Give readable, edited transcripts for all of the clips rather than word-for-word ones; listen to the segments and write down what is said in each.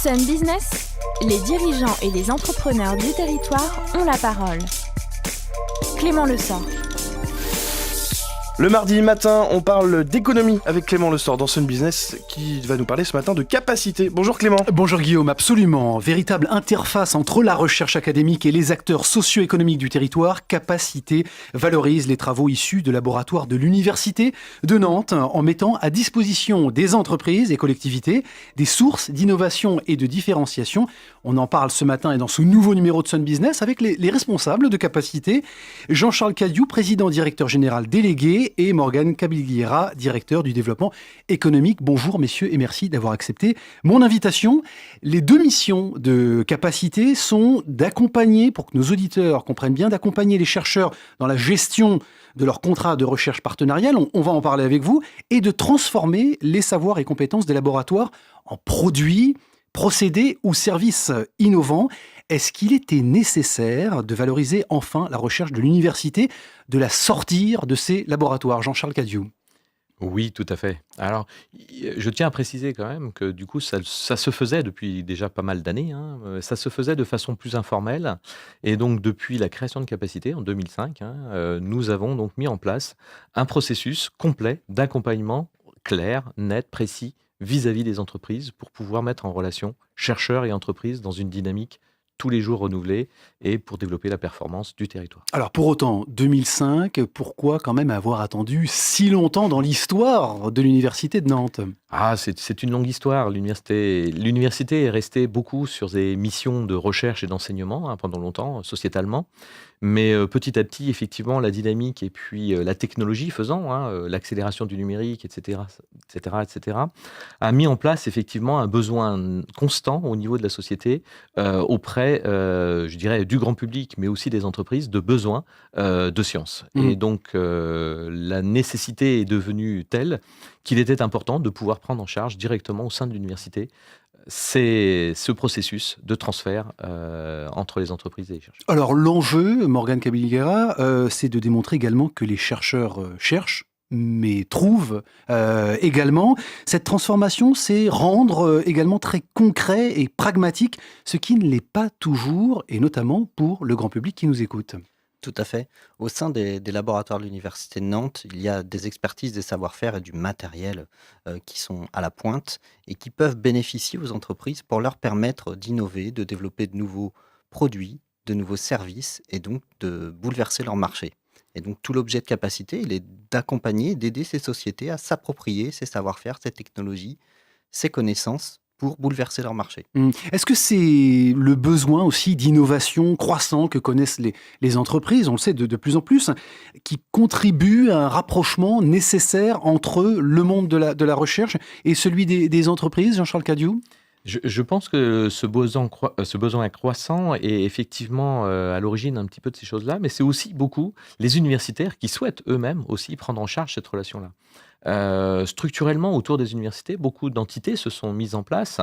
Sun Business, les dirigeants et les entrepreneurs du territoire ont la parole. Clément Lessort. Le mardi matin, on parle d'économie avec Clément Lessort dans Sun Business qui va nous parler ce matin de capacité. Bonjour Clément. Bonjour Guillaume, absolument. Véritable interface entre la recherche académique et les acteurs socio-économiques du territoire, Capacité valorise les travaux issus de laboratoires de l'Université de Nantes en mettant à disposition des entreprises et collectivités des sources d'innovation et de différenciation. On en parle ce matin et dans ce nouveau numéro de Sun Business avec les responsables de Capacité, Jean-Charles Cadiou, président directeur général délégué, et Morgane Kabyliera, directeur du développement économique. Bonjour messieurs et merci d'avoir accepté mon invitation. Les deux missions de Capacité sont d'accompagner, pour que nos auditeurs comprennent bien, d'accompagner les chercheurs dans la gestion de leur contrat de recherche partenariale, on va en parler avec vous, et de transformer les savoirs et compétences des laboratoires en produits, procédés ou services innovants. Est-ce qu'il était nécessaire de valoriser enfin la recherche de l'université, de la sortir de ces laboratoires? Jean-Charles Cadiou. Oui, tout à fait. Alors, je tiens à préciser quand même que du coup, ça se faisait depuis déjà pas mal d'années. Ça se faisait de façon plus informelle. Et donc, depuis la création de Capacité en 2005, nous avons donc mis en place un processus complet d'accompagnement clair, net, précis, vis-à-vis des entreprises pour pouvoir mettre en relation chercheurs et entreprises dans une dynamique tous les jours renouvelée et pour développer la performance du territoire. Alors pour autant, 2005, pourquoi quand même avoir attendu si longtemps dans l'histoire de l'Université de Nantes ? C'est une longue histoire. L'université est restée beaucoup sur des missions de recherche et d'enseignement pendant longtemps, sociétalement. Mais petit à petit, effectivement, la dynamique et puis la technologie faisant, l'accélération du numérique, etc., a mis en place effectivement un besoin constant au niveau de la société auprès, je dirais, du grand public, mais aussi des entreprises, de besoins de sciences. Et donc, la nécessité est devenue telle qu'il était important de pouvoir prendre en charge directement au sein de l'université ce processus de transfert entre les entreprises et les chercheurs. Alors l'enjeu, Morgane Kabyliera, c'est de démontrer également que les chercheurs cherchent, mais trouvent également. Cette transformation, c'est rendre également très concret et pragmatique, ce qui ne l'est pas toujours, et notamment pour le grand public qui nous écoute. Tout à fait. Au sein des laboratoires de l'Université de Nantes, il y a des expertises, des savoir-faire et du matériel qui sont à la pointe et qui peuvent bénéficier aux entreprises pour leur permettre d'innover, de développer de nouveaux produits, de nouveaux services et donc de bouleverser leur marché. Et donc tout l'objet de Capacité, il est d'accompagner, d'aider ces sociétés à s'approprier ces savoir-faire, ces technologies, ces connaissances pour bouleverser leur marché. Est-ce que c'est le besoin aussi d'innovation croissant que connaissent les entreprises, on le sait de plus en plus, qui contribue à un rapprochement nécessaire entre le monde de la recherche et celui des entreprises, Jean-Charles Cadiou ? Je pense que ce besoin croissant est effectivement à l'origine un petit peu de ces choses-là, mais c'est aussi beaucoup les universitaires qui souhaitent eux-mêmes aussi prendre en charge cette relation-là. Structurellement, autour des universités, beaucoup d'entités se sont mises en place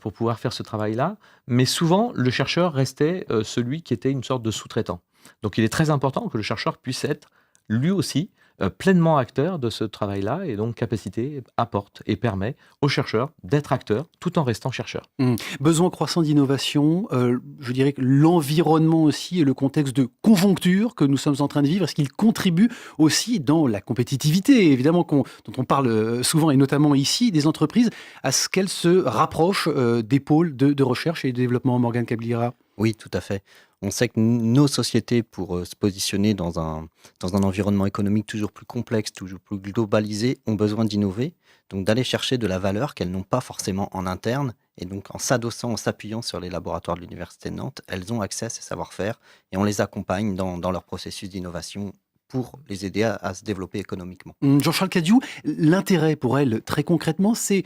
pour pouvoir faire ce travail-là, mais souvent, le chercheur restait celui qui était une sorte de sous-traitant. Donc, il est très important que le chercheur puisse être, lui aussi, pleinement acteur de ce travail-là, et donc Capacité apporte et permet aux chercheurs d'être acteurs tout en restant chercheurs. Besoin croissant d'innovation, je dirais que l'environnement aussi et le contexte de conjoncture que nous sommes en train de vivre, est-ce qu'il contribue aussi dans la compétitivité, évidemment, dont on parle souvent et notamment ici, des entreprises, à ce qu'elles se rapprochent des pôles de recherche et de développement? Morgane Kabyliera. Oui, tout à fait. On sait que nos sociétés, pour se positionner dans un environnement économique toujours plus complexe, toujours plus globalisé, ont besoin d'innover, donc d'aller chercher de la valeur qu'elles n'ont pas forcément en interne. Et donc en s'adossant, en s'appuyant sur les laboratoires de l'Université de Nantes, elles ont accès à ces savoir-faire et on les accompagne dans leur processus d'innovation pour les aider à se développer économiquement. Jean-Charles Cadiou, l'intérêt pour elles, très concrètement, c'est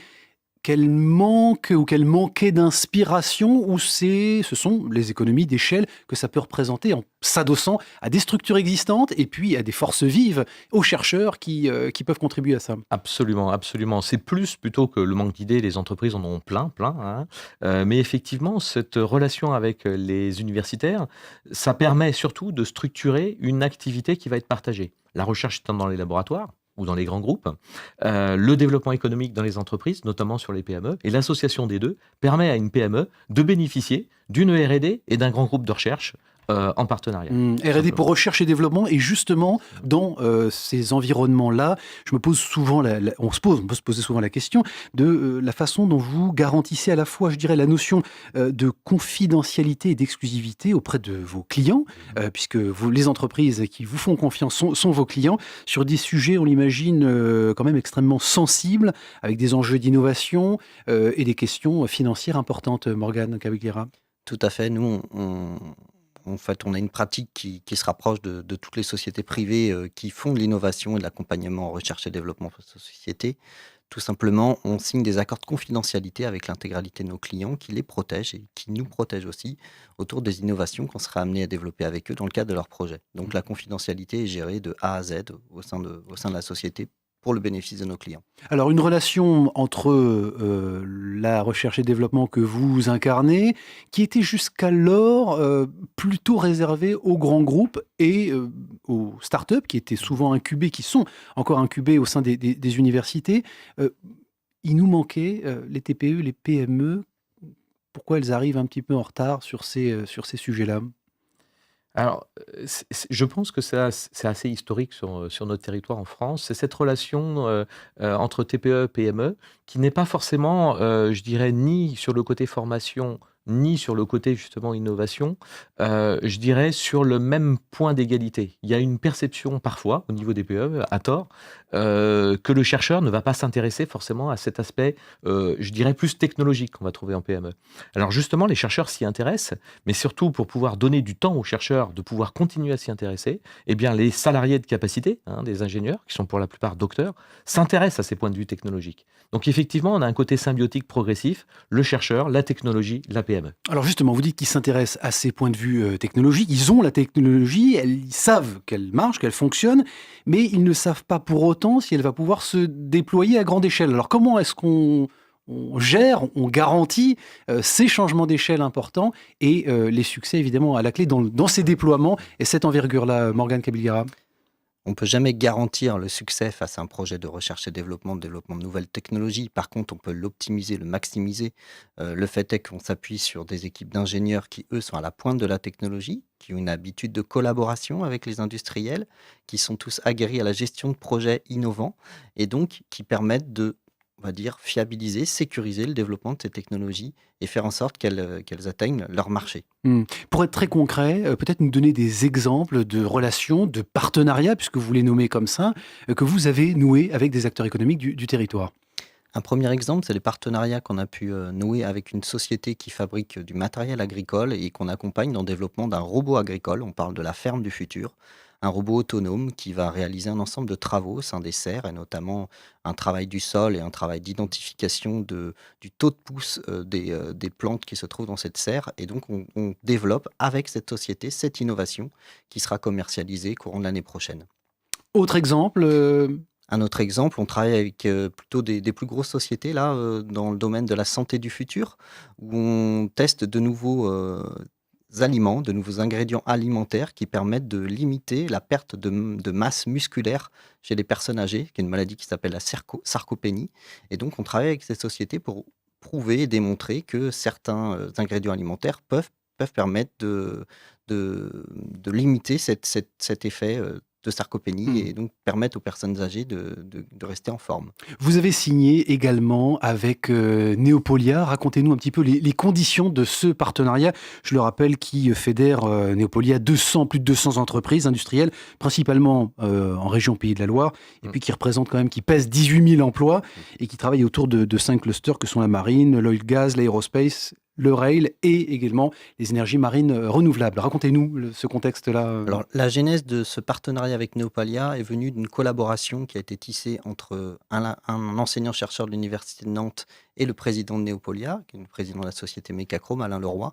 qu'elle manque ou qu'elle manquait d'inspiration, ou ce sont les économies d'échelle que ça peut représenter en s'adossant à des structures existantes et puis à des forces vives, aux chercheurs qui peuvent contribuer à ça? Absolument, absolument. C'est plus plutôt que le manque d'idées, les entreprises en ont plein. Mais effectivement, cette relation avec les universitaires, ça permet surtout de structurer une activité qui va être partagée. La recherche étant dans les laboratoires, ou dans les grands groupes, le développement économique dans les entreprises, notamment sur les PME, et l'association des deux permet à une PME de bénéficier d'une R&D et d'un grand groupe de recherche en partenariat. R&D pour recherche et développement, et justement dans ces environnements-là, on peut se poser souvent la question de la façon dont vous garantissez à la fois, je dirais, la notion de confidentialité et d'exclusivité auprès de vos clients, puisque les entreprises qui vous font confiance sont vos clients, sur des sujets, on l'imagine, quand même extrêmement sensibles, avec des enjeux d'innovation et des questions financières importantes. Morgane Cabigliera. Tout à fait. Nous, en fait, on a une pratique qui se rapproche de toutes les sociétés privées qui font de l'innovation et de l'accompagnement en recherche et développement pour cette société. Tout simplement, on signe des accords de confidentialité avec l'intégralité de nos clients qui les protègent et qui nous protègent aussi autour des innovations qu'on sera amené à développer avec eux dans le cadre de leur projet. Donc la confidentialité est gérée de A à Z au sein de la société pour le bénéfice de nos clients. Alors, une relation entre la recherche et développement que vous incarnez, qui était jusqu'alors plutôt réservée aux grands groupes et aux startups, qui étaient souvent incubées, qui sont encore incubées au sein des universités. Il nous manquait les TPE, les PME. Pourquoi elles arrivent un petit peu en retard sur ces sujets-là ? Alors, je pense que c'est assez historique sur notre territoire en France. C'est cette relation entre TPE et PME qui n'est pas forcément, je dirais, ni sur le côté formation, ni sur le côté justement innovation, je dirais sur le même point d'égalité. Il y a une perception parfois au niveau des PME, à tort, que le chercheur ne va pas s'intéresser forcément à cet aspect, je dirais, plus technologique qu'on va trouver en PME. Alors justement, les chercheurs s'y intéressent, mais surtout pour pouvoir donner du temps aux chercheurs de pouvoir continuer à s'y intéresser, eh bien les salariés de capacité, des ingénieurs, qui sont pour la plupart docteurs, s'intéressent à ces points de vue technologiques. Donc effectivement, on a un côté symbiotique progressif, le chercheur, la technologie, la PME. Alors justement, vous dites qu'ils s'intéressent à ces points de vue technologiques. Ils ont la technologie, ils savent qu'elle marche, qu'elle fonctionne, mais ils ne savent pas pour autant si elle va pouvoir se déployer à grande échelle. Alors comment est-ce qu'on gère, on garantit ces changements d'échelle importants et les succès évidemment à la clé dans ces déploiements et cette envergure-là, Morgane Cabigliera? On ne peut jamais garantir le succès face à un projet de recherche et développement de nouvelles technologies. Par contre, on peut l'optimiser, le maximiser. Le fait est qu'on s'appuie sur des équipes d'ingénieurs qui, eux, sont à la pointe de la technologie, qui ont une habitude de collaboration avec les industriels, qui sont tous aguerris à la gestion de projets innovants et donc qui permettent de, on va dire, fiabiliser, sécuriser le développement de ces technologies et faire en sorte qu'elles atteignent leur marché. Pour être très concret, peut-être nous donner des exemples de relations, de partenariats, puisque vous les nommez comme ça, que vous avez noués avec des acteurs économiques du territoire. Un premier exemple, c'est les partenariats qu'on a pu nouer avec une société qui fabrique du matériel agricole et qu'on accompagne dans le développement d'un robot agricole. On parle de la ferme du futur. Un robot autonome qui va réaliser un ensemble de travaux au sein des serres, et notamment un travail du sol et un travail d'identification du taux de pousse des plantes qui se trouvent dans cette serre. Et donc, on développe avec cette société cette innovation qui sera commercialisée courant de l'année prochaine. Autre exemple Un autre exemple, on travaille avec plutôt des plus grosses sociétés là, dans le domaine de la santé du futur, où on teste de nouveaux aliments, de nouveaux ingrédients alimentaires qui permettent de limiter la perte de masse musculaire chez les personnes âgées, qui est une maladie qui s'appelle la sarcopénie. Et donc, on travaille avec ces sociétés pour prouver et démontrer que certains ingrédients alimentaires peuvent permettre de limiter cet effet de sarcopénie et donc permettre aux personnes âgées de rester en forme. Vous avez signé également avec Neopolia. Racontez-nous un petit peu les conditions de ce partenariat. Je le rappelle, qui fédère Neopolia plus de 200 entreprises industrielles, principalement en région Pays de la Loire, et puis qui pèse 18 000 emplois et qui travaille autour de 5 clusters que sont la marine, l'oil gas, l'aérospace, le rail et également les énergies marines renouvelables. Racontez-nous ce contexte-là. Alors, la genèse de ce partenariat avec Neopolia est venue d'une collaboration qui a été tissée entre un enseignant-chercheur de l'Université de Nantes et le président de Neopolia, qui est le président de la société Mecachrome, Alain Leroy,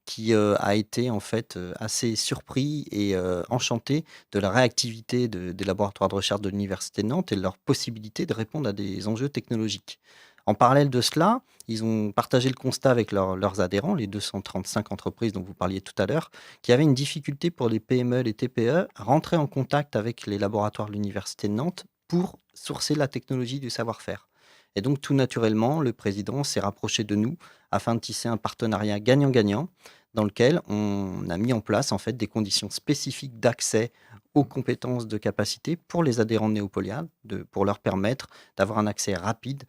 qui a été en fait assez surpris et enchanté de la réactivité des laboratoires de recherche de l'Université de Nantes et de leur possibilité de répondre à des enjeux technologiques. En parallèle de cela, ils ont partagé le constat avec leurs adhérents, les 235 entreprises dont vous parliez tout à l'heure, qui avaient une difficulté pour les PME et les TPE à rentrer en contact avec les laboratoires de l'Université de Nantes pour sourcer la technologie du savoir-faire. Et donc, tout naturellement, le président s'est rapproché de nous afin de tisser un partenariat gagnant-gagnant dans lequel on a mis en place en fait des conditions spécifiques d'accès aux compétences de capacité pour les adhérents de Néopolia, pour leur permettre d'avoir un accès rapide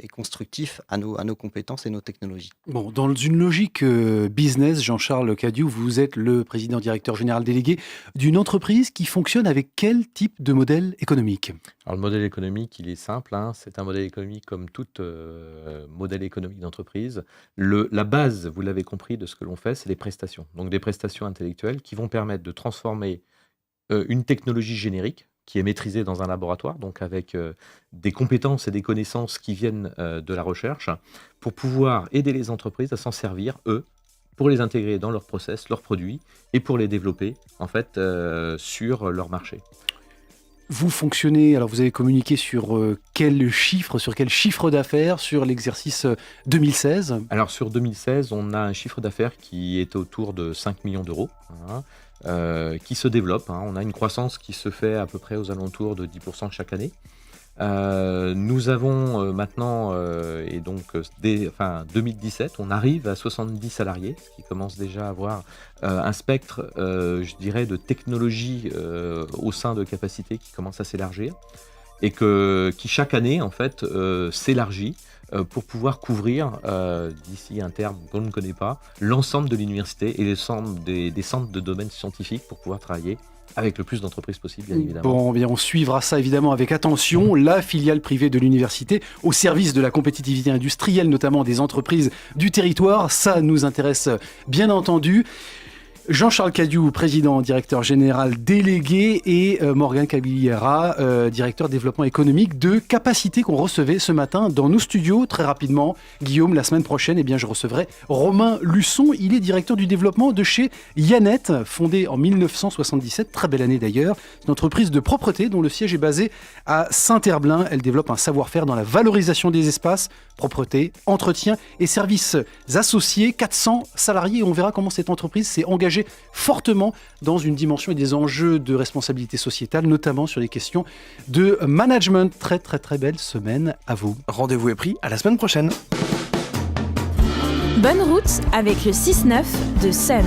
et constructif à nos compétences et nos technologies. Bon, dans une logique business, Jean-Charles Cadiou, vous êtes le président directeur général délégué d'une entreprise qui fonctionne avec quel type de modèle économique ? Alors le modèle économique, il est simple, hein, c'est un modèle économique comme tout modèle économique d'entreprise. La base, vous l'avez compris, de ce que l'on fait, c'est les prestations. Donc des prestations intellectuelles qui vont permettre de transformer une technologie générique qui est maîtrisée dans un laboratoire, donc avec des compétences et des connaissances qui viennent de la recherche, pour pouvoir aider les entreprises à s'en servir, eux, pour les intégrer dans leurs process, leurs produits, et pour les développer, en fait, sur leur marché. Vous fonctionnez, alors vous avez communiqué sur quel chiffre d'affaires sur l'exercice 2016 ? Alors sur 2016, on a un chiffre d'affaires qui est autour de 5 millions d'euros, hein, qui se développe. Hein. On a une croissance qui se fait à peu près aux alentours de 10% chaque année. Nous avons maintenant, et donc dès 2017, on arrive à 70 salariés, ce qui commence déjà à avoir un spectre, je dirais, de technologie au sein de Capacité qui commence à s'élargir et qui chaque année en fait s'élargit pour pouvoir couvrir, d'ici un terme qu'on ne connaît pas, l'ensemble de l'université et l'ensemble des centres de domaines scientifiques pour pouvoir travailler avec le plus d'entreprises possible, bien évidemment. Bon, bien, on suivra ça évidemment avec attention. La filiale privée de l'université au service de la compétitivité industrielle, notamment des entreprises du territoire. Ça nous intéresse bien entendu. Jean-Charles Cadiou, président, directeur général délégué, et Morgane Cabillera, directeur développement économique de Capacité, qu'on recevait ce matin dans nos studios. Très rapidement, Guillaume, la semaine prochaine, je recevrai Romain Luçon. Il est directeur du développement de chez Yannette, fondée en 1977, très belle année d'ailleurs. C'est une entreprise de propreté dont le siège est basé à Saint-Herblain. Elle développe un savoir-faire dans la valorisation des espaces, propreté, entretien et services associés. 400 salariés, et on verra comment cette entreprise s'est engagée fortement dans une dimension et des enjeux de responsabilité sociétale, notamment sur les questions de management. Très très très belle semaine à vous. Rendez-vous est pris, à la semaine prochaine. Bonne route avec le 6-9 de Sun.